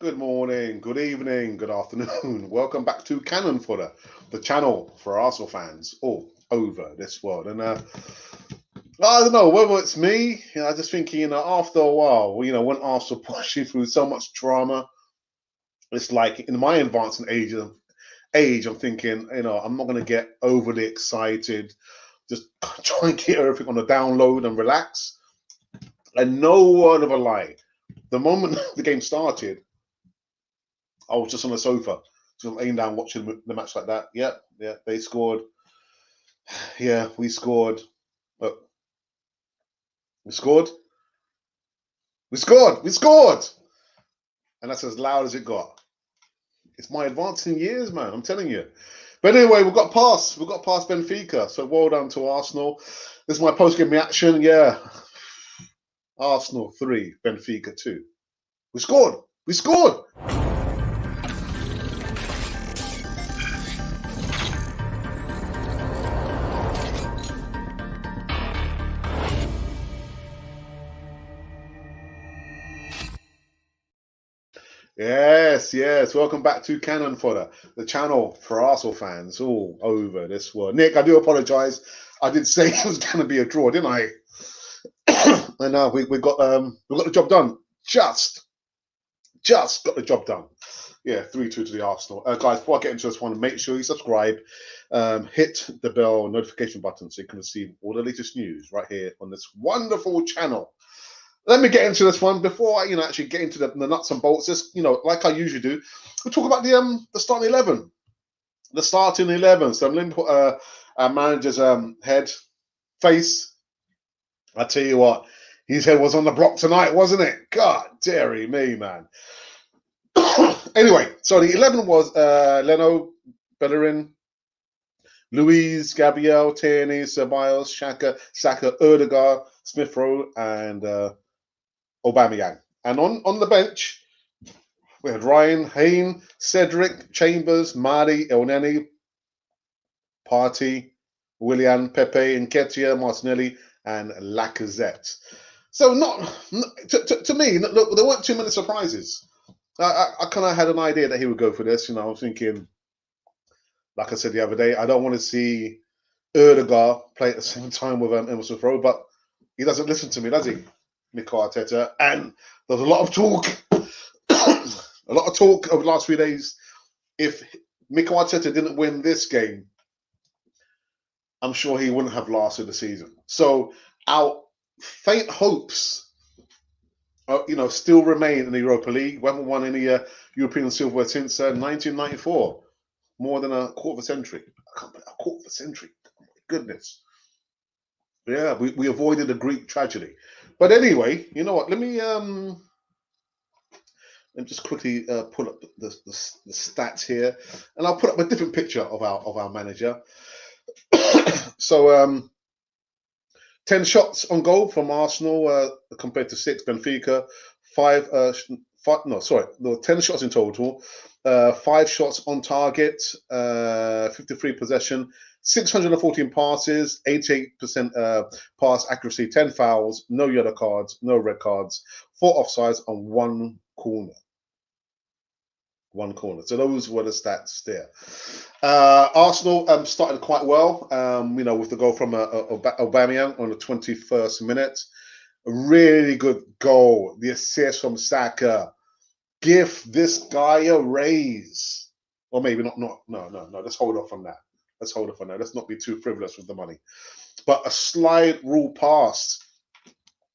Good morning, good evening, good afternoon. Welcome back to Cannon Fodder, the channel for Arsenal fans all over this world. And I don't know whether it's me. I just thinking, after a while, when Arsenal pushing through so much drama, it's like in my advancing age, I'm thinking, I'm not going to get overly excited. Just try and get everything on the download and relax. And no word of a lie, the moment the game started, I was just on the sofa, just laying down watching the match like that. Yeah, they scored. Yeah, we scored. But we scored. We scored. We scored. And that's as loud as it got. It's my advancing years, man. I'm telling you. But anyway, we got past Benfica. So well done to Arsenal. This is my post-game reaction. Yeah, Arsenal 3, Benfica 2. We scored. We scored. Yes. Welcome back to Cannon Fodder, the channel for Arsenal fans all over this world. Nick, I do apologise. I did say it was going to be a draw, didn't I? And we got the job done. Just got the job done. Yeah, 3-2 to the Arsenal. Guys, before I get into this one, make sure you subscribe, hit the bell notification button so you can receive all the latest news right here on this wonderful channel. Let me get into this one before I, actually get into the nuts and bolts. Just, like I usually do, we'll talk about the starting 11. The starting 11. So I'm going to put our manager's face. I tell you what, his head was on the block tonight, wasn't it? God, dearie me, man. Anyway, so the 11 was Leno, Bellerin, Luiz, Gabriel, Tierney, Ceballos, Saka, Odegaard, Smith Rowe, and Aubameyang. And on the bench, we had Ryan, Hayne, Cedric, Chambers, Mardi, Elneny, Partey, Willian, Pepe, Nketiah, Martinelli, and Lacazette. So to me, look, there weren't too many surprises. I kind of had an idea that he would go for this. I was thinking, like I said the other day, I don't want to see Odegaard play at the same time with Emerson Rowe, but he doesn't listen to me, does he, Mikel Arteta? And there's a lot of talk, over the last few days. If Mikel Arteta didn't win this game, I'm sure he wouldn't have lasted the season. So our faint hopes, still remain in the Europa League. We haven't won any European silverware since 1994. More than a quarter of a century. A quarter of a century. Oh my goodness. Yeah, we avoided a Greek tragedy. But anyway, you know what? Let me just quickly pull up the stats here, and I'll put up a different picture of our manager. So 10 shots on goal from Arsenal compared to 6 Benfica. 10 shots in total. 5 shots on target, 53 possession, 614 passes, 88% pass accuracy, 10 fouls, no yellow cards, no red cards, 4 offsides, and 1 corner. So those were the stats there. Arsenal started quite well, with the goal from Aubameyang on the 21st minute. A really good goal. The assist from Saka. Give this guy a raise. Or maybe not. No. Let's hold off on that. Let's not be too frivolous with the money. But a slide rule pass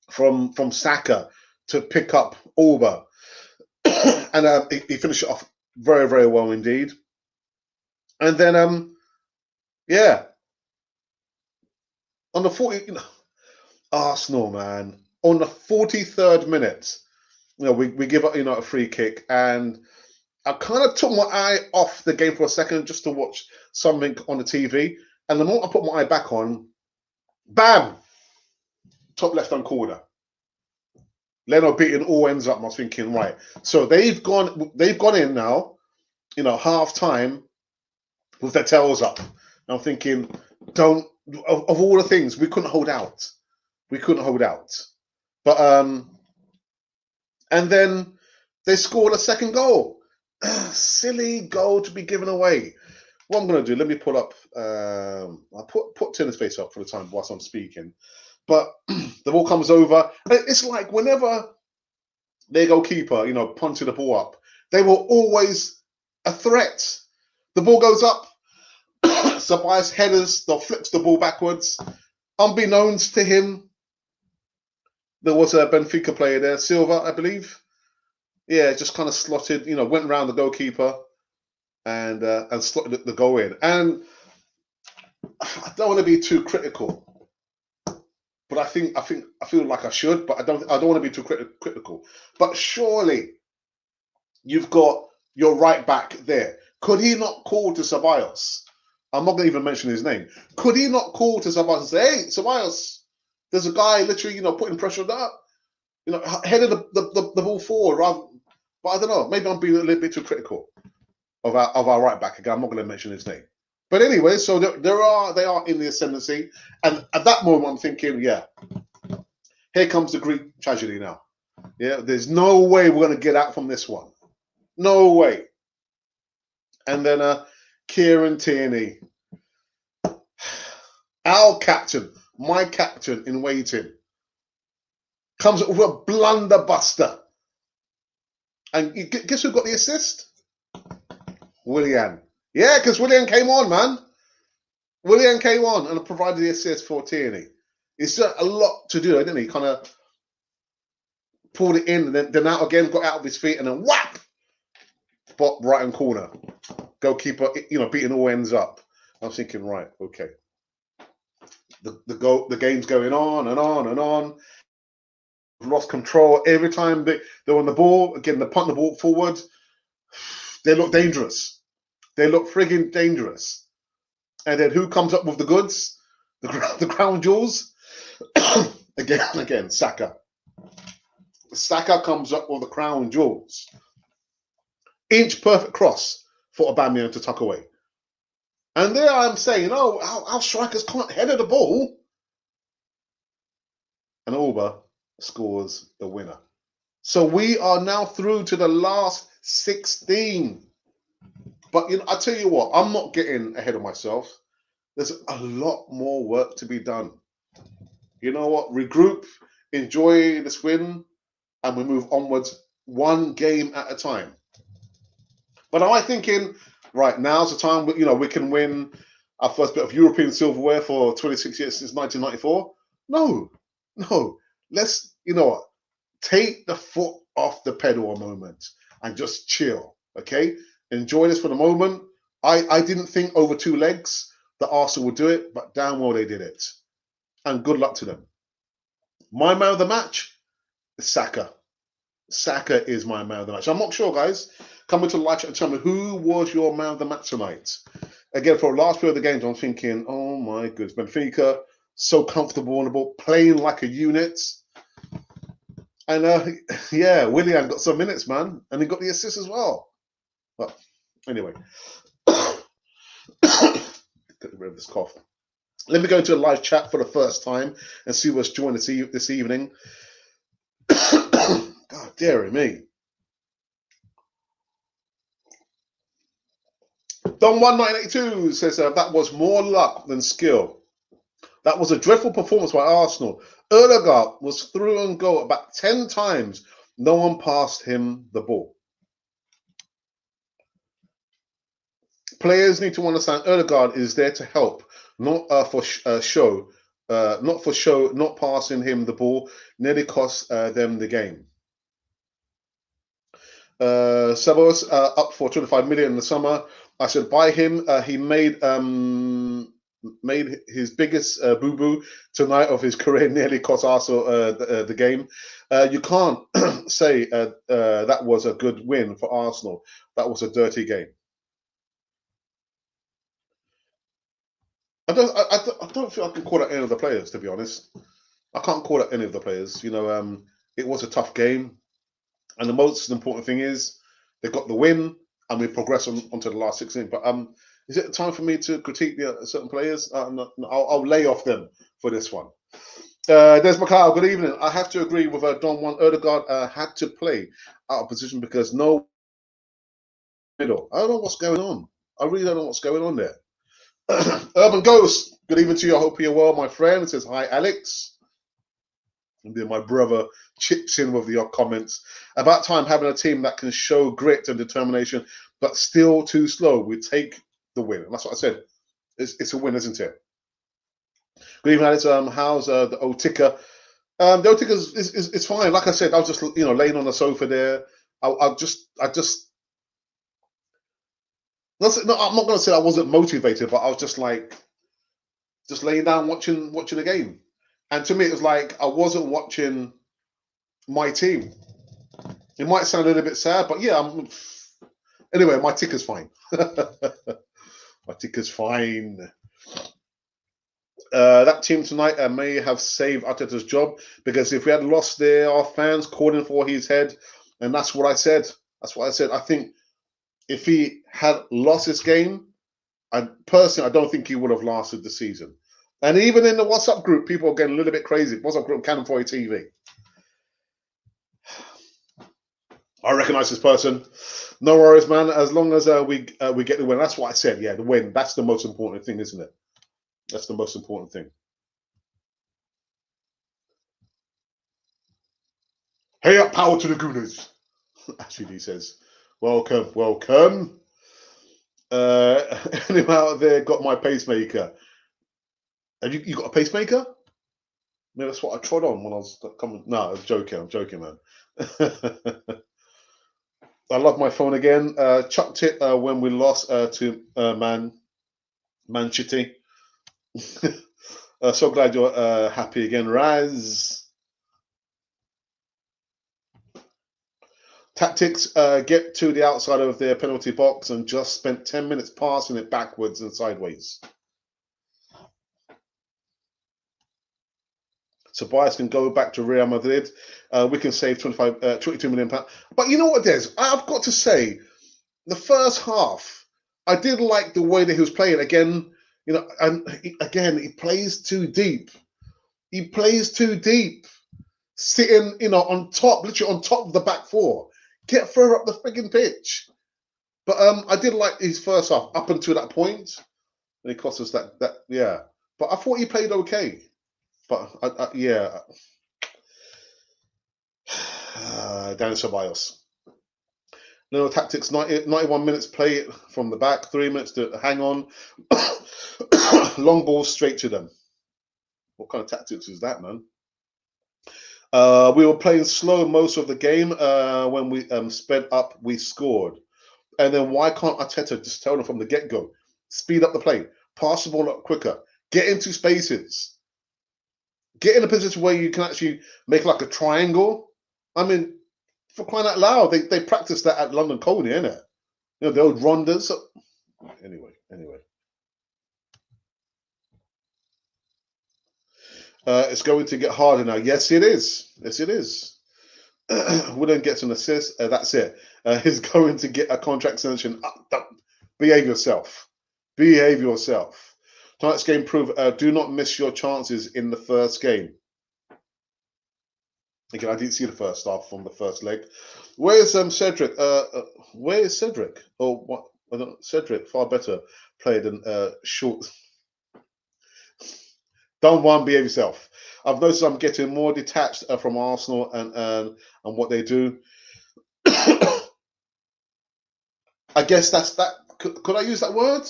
from Saka to pick up Auba. And he finished it off very, very well indeed. And then, on the 40, Arsenal, man, on the 43rd minute, we give up, a free kick, and I kind of took my eye off the game for a second just to watch something on the TV. And the moment I put my eye back on, bam, top left-hand corner. Leno beating all ends up. I was thinking, right, so they've gone in now, half time with their tails up. And I'm thinking, of all the things, we couldn't hold out. But and then They scored a second goal. Silly goal to be given away. What I'm going to do, let me pull up, I'll put Tierney's face up for the time whilst I'm speaking. But the ball comes over. It's like whenever their goalkeeper, punted the ball up, they were always a threat. The ball goes up, Ceballos headers, flips the ball backwards. Unbeknownst to him, there was a Benfica player there, Silva, I believe. Yeah, just kind of slotted, went around the goalkeeper and slotted the goal in. And I don't want to be too critical, but I feel like I should, but I don't want to be too critical. But surely you've got your right back there. Could he not call to Ceballos? I'm not going to even mention his name. Could he not call to Ceballos and say, "Hey, Ceballos, there's a guy literally, putting pressure on that, headed the ball forward." But I don't know. Maybe I'm being a little bit too critical of our right back. Again, I'm not going to mention his name. But anyway, so they are in the ascendancy, and at that moment, I'm thinking, yeah, here comes the Greek tragedy now. Yeah, there's no way we're going to get out from this one. No way. And then Kieran Tierney, our captain, my captain in waiting, comes up with a blunderbuster. And guess who got the assist? Willian. Yeah, because Willian came on, man. Willian came on and provided the assist for Tierney. It's just a lot to do, didn't he? Kind of pulled it in and then out again, got out of his feet, and then whap! Spot right hand corner. Goalkeeper, beating all ends up. I was thinking, right, okay. The game's going on and on and on. Lost control every time they're on the ball. Again, they punt the ball forward. They look dangerous. They look frigging dangerous. And then who comes up with the goods? The crown jewels. again, Saka. Saka comes up with the crown jewels. Inch perfect cross for Aubameyang to tuck away. And there I'm saying, our strikers can't header the ball. And Auba scores the winner. So we are now through to the last 16. But I tell you what, I'm not getting ahead of myself. There's a lot more work to be done. You know what? Regroup, enjoy this win, and we move onwards one game at a time. But am I thinking, right, now's the time, we can win our first bit of European silverware for 26 years since 1994? No. Let's, take the foot off the pedal a moment and just chill, okay? Enjoy this for the moment. I didn't think over 2 legs that Arsenal would do it, but damn well they did it. And good luck to them. My man of the match is Saka. Saka is my man of the match. I'm not sure, guys. Come into the live chat and tell me who was your man of the match tonight. Again, for the last period of the games, I'm thinking, oh my goodness, Benfica, so comfortable on the ball, playing like a unit. And yeah, Willian got some minutes, man, and he got the assist as well. But anyway, get rid of this cough. Let me go into a live chat for the first time and see what's joined this evening. God, dearie me. Don1982 says that was more luck than skill. That was a dreadful performance by Arsenal. Ødegaard was through and go about 10 times. No one passed him the ball. Players need to understand Ødegaard is there to help, not for show. Not for show, not passing him the ball nearly cost them the game. Ceballos up for 25 million in the summer. I said buy him. He made his biggest boo-boo tonight of his career, nearly cost Arsenal the game. You can't say that was a good win for Arsenal. That was a dirty game. I don't feel I can call out any of the players, to be honest. I can't call out any of the players. It was a tough game. And the most important thing is they got the win and we progress onto the last 16. But is it time for me to critique certain players? I'll lay off them for this one. Des McLeod, good evening. I have to agree with Don Juan. Odegaard had to play out of position because no middle. I don't know what's going on. I really don't know what's going on there. Urban Ghost, good evening to you. I hope you're well, my friend. It says, hi, Alex. And then my brother chips in with your comments. About time having a team that can show grit and determination, but still too slow. We take the win. And that's what I said. It's a win, isn't it? Good evening, Alex. How's the Otika? The Otika is fine. Like I said, I was just laying on the sofa there. I just no, I'm not going to say I wasn't motivated, but I was just laying down watching the game. And to me, it was like I wasn't watching my team. It might sound a little bit sad, but yeah. Anyway, my ticker's fine. My ticker's fine. That team tonight may have saved Arteta's job, because if we had lost there, our fans calling for his head, and that's what I said. I think if he had lost this game, I don't think he would have lasted the season. And even in the WhatsApp group, people are getting a little bit crazy. WhatsApp group, Cannon for TV. I recognise this person. No worries, man. As long as we get the win. That's what I said. Yeah, the win. That's the most important thing, isn't it? That's the most important thing. Hey up, power to the Gooners. Ashley says, welcome, welcome. Anyone out there got my pacemaker? Have you got a pacemaker? Maybe that's what I trod on when I was coming. No, I was joking. I'm joking, man. I love my phone again. Chucked it when we lost to Man City. So glad you're happy again, Raz. Tactics, get to the outside of their penalty box and just spent 10 minutes passing it backwards and sideways. So Bias can go back to Real Madrid. We can save 22 million pounds. But you know what, Des? I've got to say, the first half, I did like the way that he was playing. Again, and he plays too deep. He plays too deep. Sitting, on top, literally on top of the back four. Get further up the frigging pitch. But I did like his first half up until that point. And it cost us that, yeah. But I thought he played okay. But yeah. Daniel Ceballos. No tactics, 91 minutes play it from the back, 3 minutes to hang on. Long balls straight to them. What kind of tactics is that, man? We were playing slow most of the game. When we sped up, we scored. And then why can't Arteta just tell them from the get-go? Speed up the play. Pass the ball up quicker. Get into spaces. Get in a position where you can actually make like a triangle. I mean, for crying out loud, they practice that at London Colney, innit? The old rondas. So... Anyway. It's going to get harder now. Yes, it is. Yes, it is. Wooden gets an assist. That's it. He's going to get a contract extension. Behave yourself. Behave yourself. Tonight's game proved, do not miss your chances in the first game. Again, I didn't see the first half from the first leg. Where's Cedric? Where is Cedric? Oh, what? Cedric, far better player than Short. Don't one, behave yourself. I've noticed I'm getting more detached from Arsenal and what they do. I guess that's that. Could I use that word?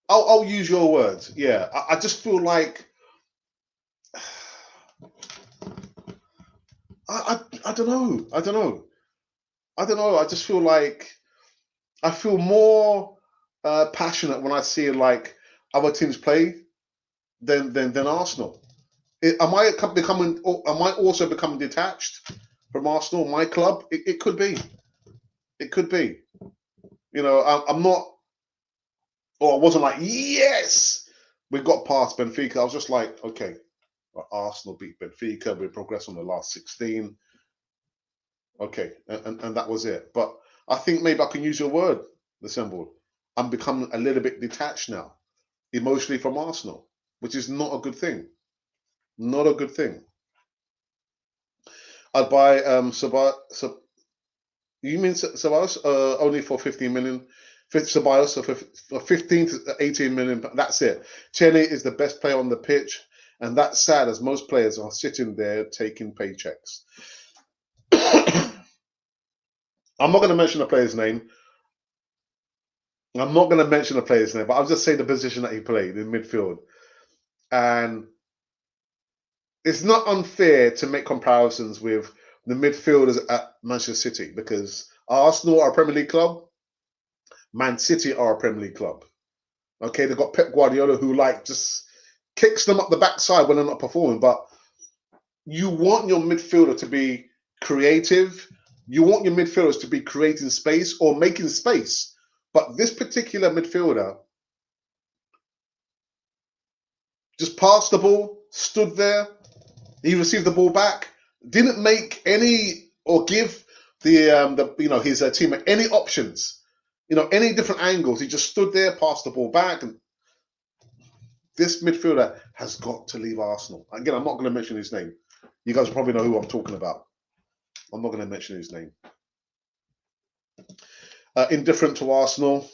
I'll use your words. Yeah, I just feel like I don't know. I just feel like I feel more passionate when I see like other teams play than Arsenal. Am I also becoming detached from Arsenal, my club? It could be. It could be. I'm not. Or I wasn't like, yes, we got past Benfica. I was just like, okay, Arsenal beat Benfica. We progressed on the last 16. Okay, and that was it. But I think maybe I can use your word, the symbol. I'm becoming a little bit detached now, emotionally from Arsenal, which is not a good thing. Not a good thing. I'd buy you mean Ceballos only for 15 million? Ceballos for 15 to 18 million. That's it. Tierney is the best player on the pitch, and that's sad as most players are sitting there taking paychecks. I'm not going to mention the player's name. But I'll just say the position that he played in midfield. And it's not unfair to make comparisons with the midfielders at Manchester City, because Arsenal are a Premier League club, Man City are a Premier League club. Okay, they've got Pep Guardiola who just kicks them up the backside when they're not performing. But you want your midfielder to be creative. You want your midfielders to be creating space or making space. But this particular midfielder just passed the ball, stood there, he received the ball back, didn't make any or give his teammate any options, any different angles. He just stood there, passed the ball back. And this midfielder has got to leave Arsenal. Again, I'm not going to mention his name. You guys probably know who I'm talking about. I'm not going to mention his name. Indifferent to Arsenal.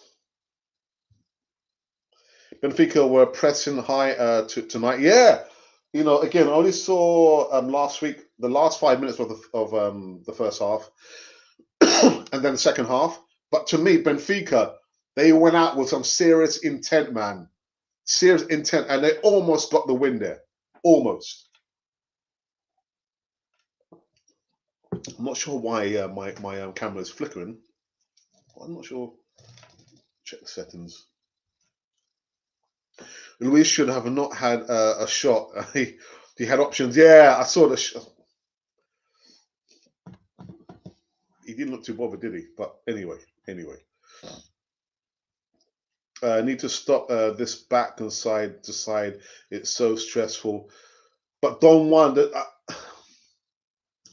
Benfica were pressing high tonight. Yeah. Again, I only saw last week the last 5 minutes of the first half and then the second half. But to me, Benfica, they went out with some serious intent, man. Serious intent. And they almost got the win there. Almost. I'm not sure why my camera is flickering. I'm not sure. Check the settings. Luis should have not had a shot. He had options. Yeah, I saw the shot. He didn't look too bothered, did he? But anyway. Need to stop this back and side to side. It's so stressful. But Don Juan,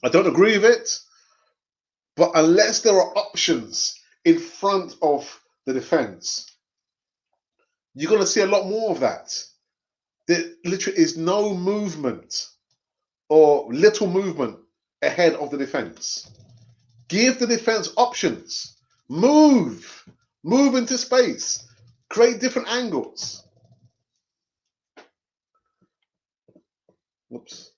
I don't agree with it. But unless there are options in front of the defense, you're going to see a lot more of that. There literally is no movement or little movement ahead of the defense. Give the defense options. Move into space. Create different angles. Whoops.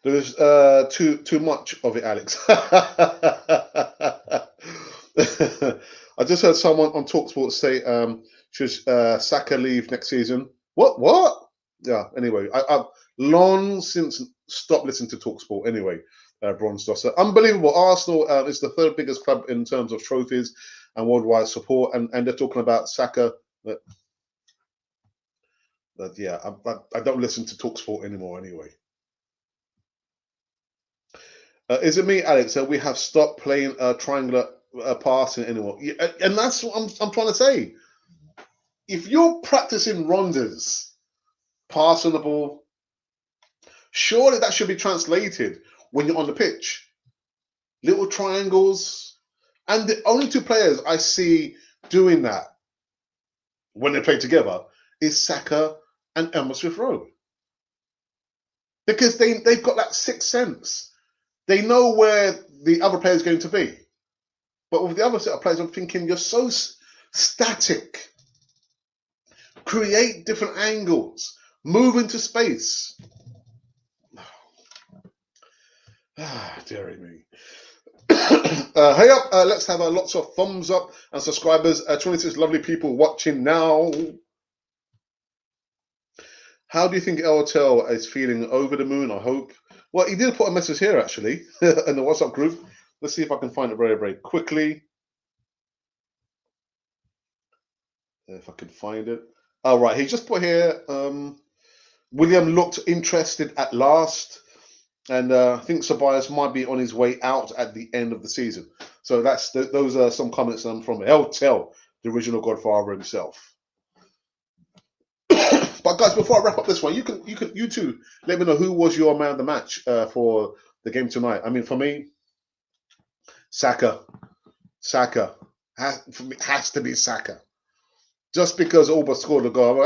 There is too much of it, Alex. I just heard someone on TalkSport say should Saka leave next season. What? Yeah, anyway, I've long since stopped listening to TalkSport anyway, Bronze. Unbelievable. Arsenal is the third biggest club in terms of trophies and worldwide support, and they're talking about Saka. But yeah, I don't listen to TalkSport anymore anyway. Is it me, Alex? We have stopped playing triangular passing anymore. Yeah, and that's what I'm trying to say. If you're practicing rondas, passing the ball, surely that should be translated when you're on the pitch. Little triangles. And the only two players I see doing that when they play together is Saka and Emma Smith-Rowe. Because they've got that sixth sense. They know where the other player is going to be. But with the other set of players, I'm thinking you're so static. Create different angles. Move into space. Dearie me. Hey up, let's have lots of thumbs up and subscribers. 26 lovely people watching now. How do you think Eltel is feeling? Over the moon, I hope. Well, he did put a message here actually in the WhatsApp group. Let's see if I can find it very, very quickly. If I can find it. Oh, right. He just put here, William looked interested at last. And I think Ceballos might be on his way out at the end of the season. So those are some comments from Eltel, the original Godfather himself. But guys, before I wrap up this one, you two let me know who was your man of the match for the game tonight. I mean, for me, Saka Saka. For me, has to be Saka. Just because Auba scored a goal,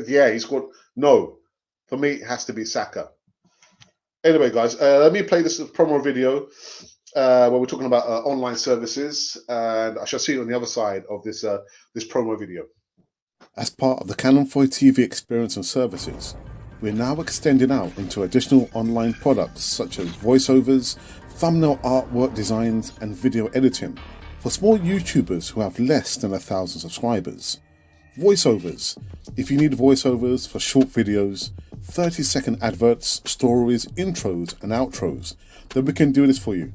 yeah, he scored. No, for me, it has to be Saka. Anyway, guys, let me play this promo video where we're talking about online services, and I shall see you on the other side of this this promo video. As part of the Canon 4 TV experience and services, we're now extending out into additional online products such as voiceovers, thumbnail artwork designs, and video editing for small YouTubers who have less than 1,000 subscribers. Voiceovers. If you need voiceovers for short videos, 30-second adverts, stories, intros, and outros, then we can do this for you.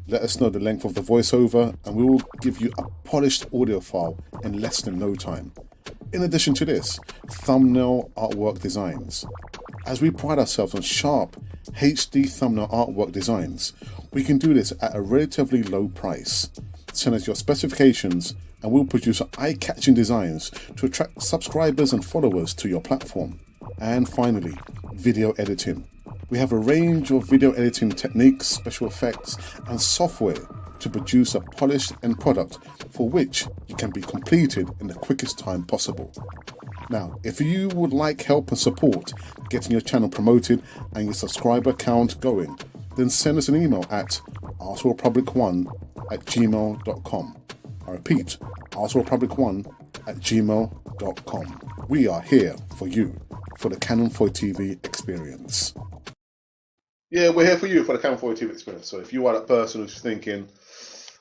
Let us know the length of the voiceover and we will give you a polished audio file in less than no time. In addition to this, thumbnail artwork designs. As we pride ourselves on sharp HD thumbnail artwork designs, we can do this at a relatively low price. Send us your specifications and we'll produce eye-catching designs to attract subscribers and followers to your platform. And finally, video editing. We have a range of video editing techniques, special effects, and software to produce a polished end product for which you can be completed in the quickest time possible. Now, if you would like help and support getting your channel promoted and your subscriber count going, then send us an email at artworldpublic1@gmail.com. I repeat, artworldpublic1@gmail.com. We are here for you, for the Canon 4 TV experience. Yeah, we're here for you for the Canon 4 TV experience. So if you are that person who's thinking,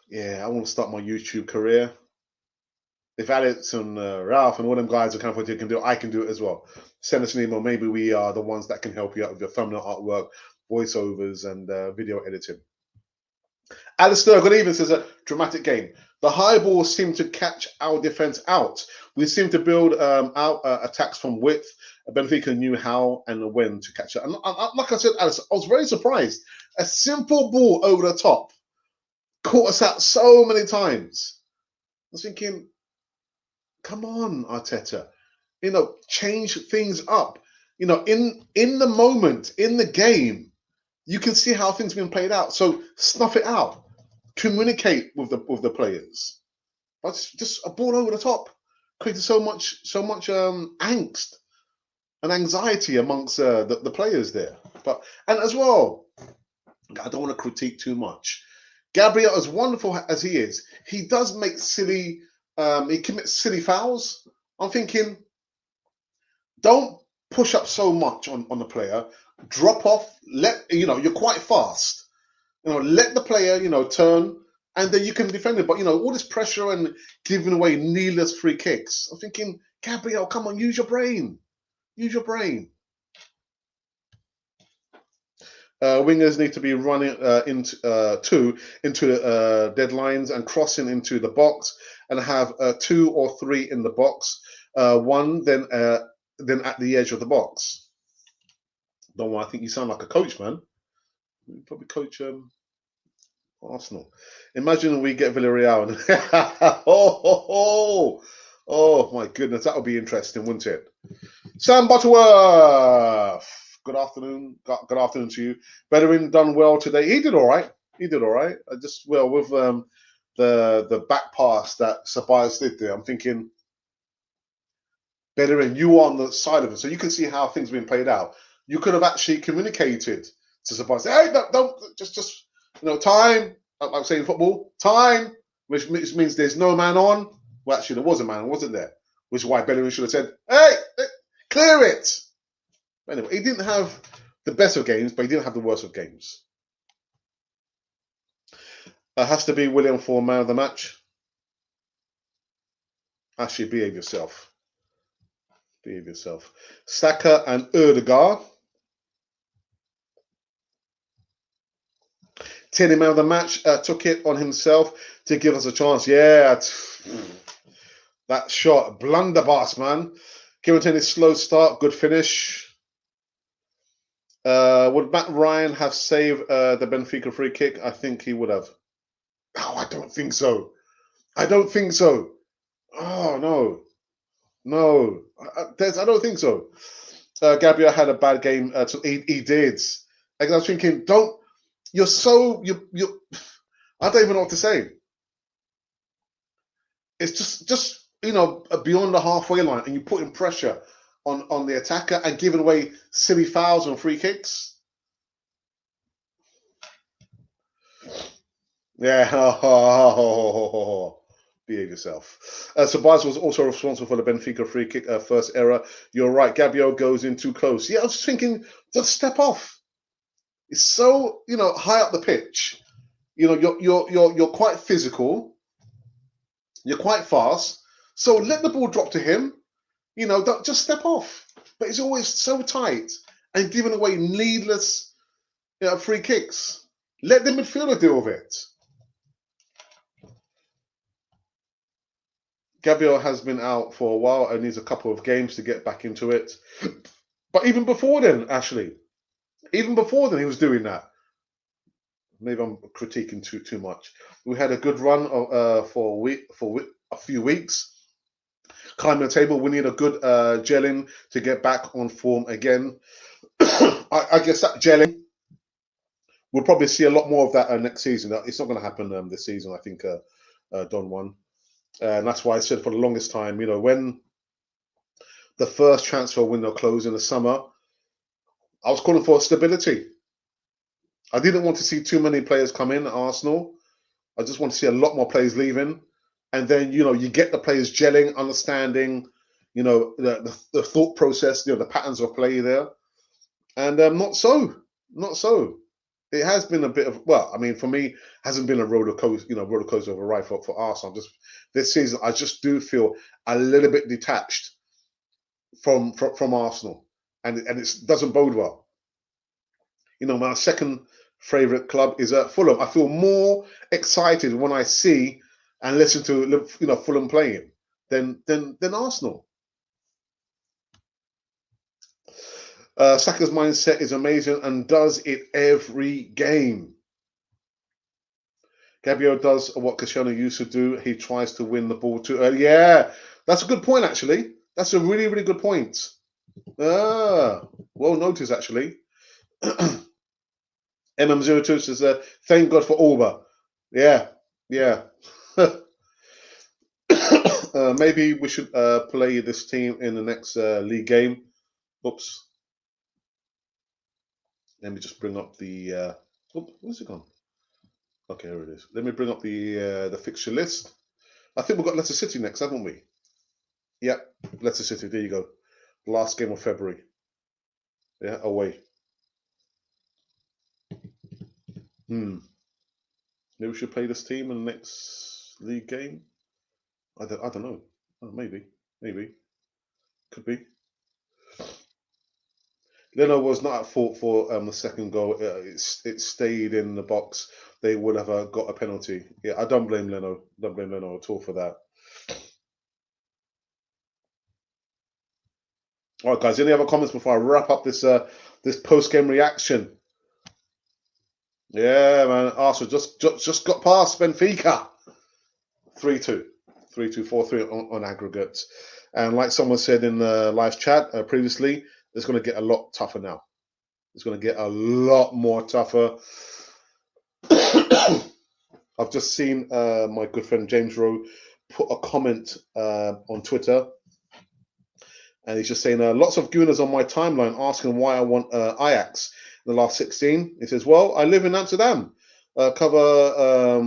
yeah, I want to start my YouTube career, if Alex and Ralph and all them guys at Canon 4 TV can do it, I can do it as well. Send us an email. Maybe we are the ones that can help you out with your thumbnail artwork, voiceovers, and video editing. Alistair, good evening, says a dramatic game. The high balls seem to catch our defense out. We seem to build out attacks from width. Benfica knew how and when to catch it. And like I said, Alistair, I was very surprised. A simple ball over the top caught us out so many times. I was thinking, come on, Arteta. You know, change things up. You know, in the moment, in the game, you can see how things are being played out. So snuff it out. Communicate with the players. But just a ball over the top created so much angst and anxiety amongst the players there. And as well, I don't want to critique too much. Gabriel, as wonderful as he is, he does make silly. He commits silly fouls. I'm thinking, don't push up so much on the player. Drop off. You're quite fast. Let the player, turn, and then you can defend it. But, all this pressure and giving away needless free kicks. I'm thinking, Gabriel, come on, use your brain. Use your brain. Wingers need to be running into deadlines and crossing into the box and have 2 or 3 in the box. One, then at the edge of the box. Don't worry, I think you sound like a coach, man. You probably coach Arsenal. Imagine we get Villarreal. Oh my goodness, that would be interesting, wouldn't it? Sam Butterworth. Good afternoon. Good afternoon to you. Bellerin done well today. He did all right. With the back pass that Ceballos did there. I'm thinking, Bellerin, you are on the side of it, so you can see how things have been played out. You could have actually communicated to Ceballos. Hey, don't just time. Like I'm saying football, time, which means there's no man on. Well, actually, there was a man, wasn't there? Which is why Bellerin should have said, "Hey, clear it." But anyway, he didn't have the best of games, but he didn't have the worst of games. Has to be William for man of the match. Actually, behave yourself. Behave yourself. Saka and Ødegaard. Tierney, man of the match, took it on himself to give us a chance. Yeah, that shot, blunderbuss, man. Kieran Tierney's slow start, good finish. Would Matt Ryan have saved the Benfica free kick? I think he would have. No, I don't think so. I don't think so. Oh, no. No. I don't think so. Gabriel had a bad game. He did. Like, I was thinking, I don't even know what to say. It's just beyond the halfway line, and you're putting pressure on the attacker and giving away silly fouls and free kicks. Yeah, behave yourself. Sabaz was also responsible for the Benfica free kick first error. You're right, Gabio goes in too close. Yeah, I was just thinking, just step off. It's so high up the pitch. You're quite physical. You're quite fast. So let the ball drop to him. Don't just step off. But it's always so tight and giving away needless free kicks. Let the midfielder deal with it. Gabriel has been out for a while and needs a couple of games to get back into it. But even before then, he was doing that. Maybe I'm critiquing too much. We had a good run for a few weeks. Climbing the table, we need a good gelling to get back on form again. I guess that gelling, we'll probably see a lot more of that next season. It's not going to happen this season, I think, Don won. And that's why I said for the longest time, when the first transfer window closed in the summer, I was calling for stability. I didn't want to see too many players come in at Arsenal. I just want to see a lot more players leaving. And then, you get the players gelling, understanding, the thought process, the patterns of play there. And not so. It has been a bit of, for me, hasn't been a roller coaster of a ride for Arsenal. This season, I just do feel a little bit detached from Arsenal, and it doesn't bode well. My second favorite club is Fulham. I feel more excited when I see and listen to Fulham playing than Arsenal. Saka's mindset is amazing and does it every game. Gabriel does what Cristiano used to do. He tries to win the ball too early. Yeah, that's a good point, actually. That's a really, really good point. Well noticed, actually. MM02 says, thank God for Auba. Yeah. Maybe we should play this team in the next league game. Oops. Let me just bring up the... where's it gone? Okay, here it is. Let me bring up the fixture list. I think we've got Leicester City next, haven't we? Yep, Leicester City. There you go. Last game of February. Yeah, away. Maybe we should play this team in the next league game. I don't know. Oh, maybe. Could be. Leno was not at fault for the second goal. It stayed in the box. They would have got a penalty. Yeah, I don't blame Leno. Don't blame Leno at all for that. All right, guys. Any other comments before I wrap up this this post-game reaction? Yeah, man. Arsenal just got past Benfica. 3-2, 4-3 on aggregate. And like someone said in the live chat previously, it's going to get a lot tougher now. It's going to get a lot more tougher. I've just seen my good friend James Rowe put a comment on Twitter. And he's just saying, lots of gooners on my timeline asking why I want Ajax in the last 16. He says, well, I live in Amsterdam, cover,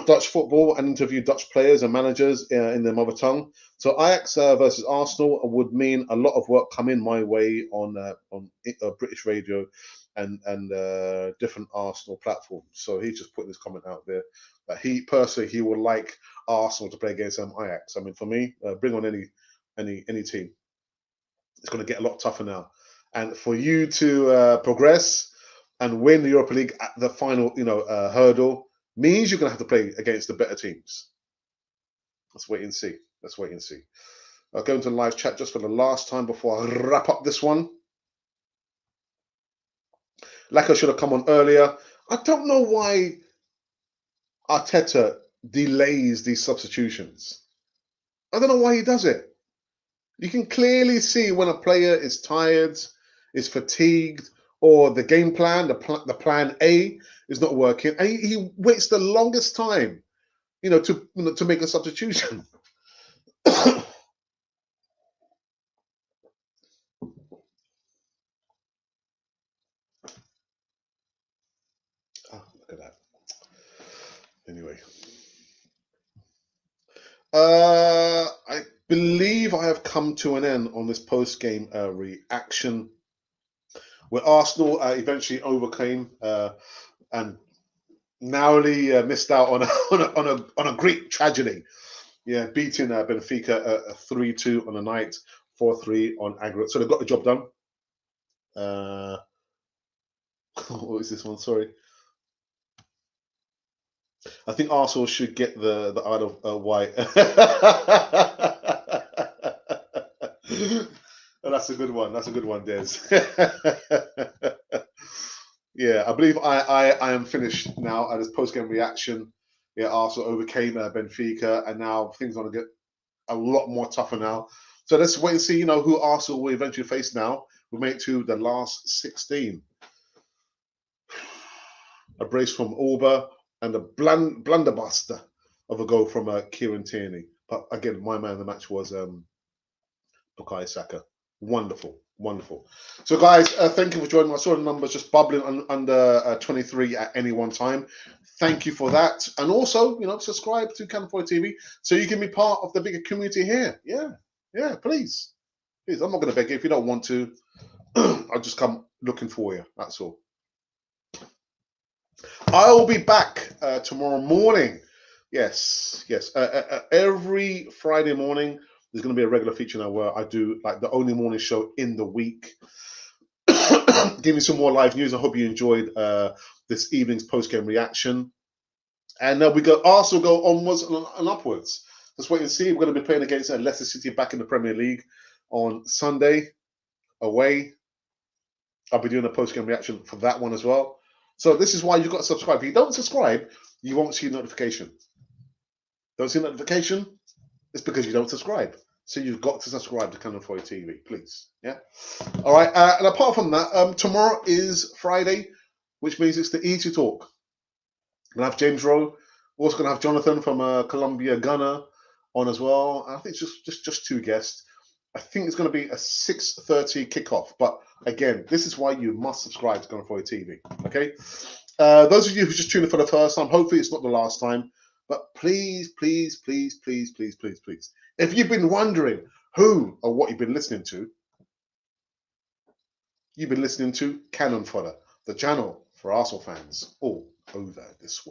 Dutch football and interview Dutch players and managers in their mother tongue. So Ajax versus Arsenal would mean a lot of work coming my way on British radio and different Arsenal platforms. So he's just putting his comment out there that he would like Arsenal to play against Ajax. I mean, for me, bring on any team. It's going to get a lot tougher now, and for you to progress and win the Europa League at the final, hurdle means you're going to have to play against the better teams. Let's wait and see. I'll go into the live chat just for the last time before I wrap up this one. Lacko should have come on earlier. I don't know why Arteta delays these substitutions. I don't know why he does it. You can clearly see when a player is tired, is fatigued, or the game plan, the plan A is not working. And he waits the longest time to make a substitution. Oh, look at that. Anyway, I believe I have come to an end on this post-game reaction, where Arsenal eventually overcame and narrowly missed out on a great tragedy. Yeah, beating Benfica 3-2 on the night, 4-3 on aggregate. So they got the job done. What is this one? Sorry. I think Arsenal should get the Isle of Wight. Oh, that's a good one. That's a good one, Des. Yeah, I believe I am finished now at this post-game reaction. Yeah, Arsenal overcame Benfica, and now things are going to get a lot more tougher now. So let's wait and see, who Arsenal will eventually face now. We make it to the last 16. A brace from Auba and a blunderbuster of a goal from Kieran Tierney. But again, my man of the match was Bukayo Saka. Wonderful, wonderful. So, guys, thank you for joining. I saw the numbers just bubbling under 23 at any one time. Thank you for that. And also, subscribe to Cannon Fodder TV so you can be part of the bigger community here. Yeah, please. Please, I'm not going to beg you. If you don't want to, I'll just come looking for you. That's all. I will be back tomorrow morning. Yes. Every Friday morning, there's going to be a regular feature now where I do like the only morning show in the week. Give me some more live news. I hope you enjoyed this evening's post-game reaction. And we Arsenal go onwards and upwards. Let's wait and see. We're going to be playing against Leicester City back in the Premier League on Sunday away. I'll be doing a post-game reaction for that one as well. So this is why you've got to subscribe. If you don't subscribe, you won't see a notification. Don't see a notification? It's because you don't subscribe. So you've got to subscribe to Cannon Fodder TV, please. Yeah. All right. And apart from that, tomorrow is Friday, which means it's the Easy Talk. We're going to have James Rowe. We're also going to have Jonathan from Colombia, Ghana on as well. I think it's just two guests. I think it's going to be a 6:30 kickoff. But again, this is why you must subscribe to Cannon Fodder TV. Okay. Those of you who just tuned in for the first time, hopefully it's not the last time. But please, if you've been wondering who or what you've been listening to, you've been listening to Cannon Fodder, the channel for Arsenal fans all over this world.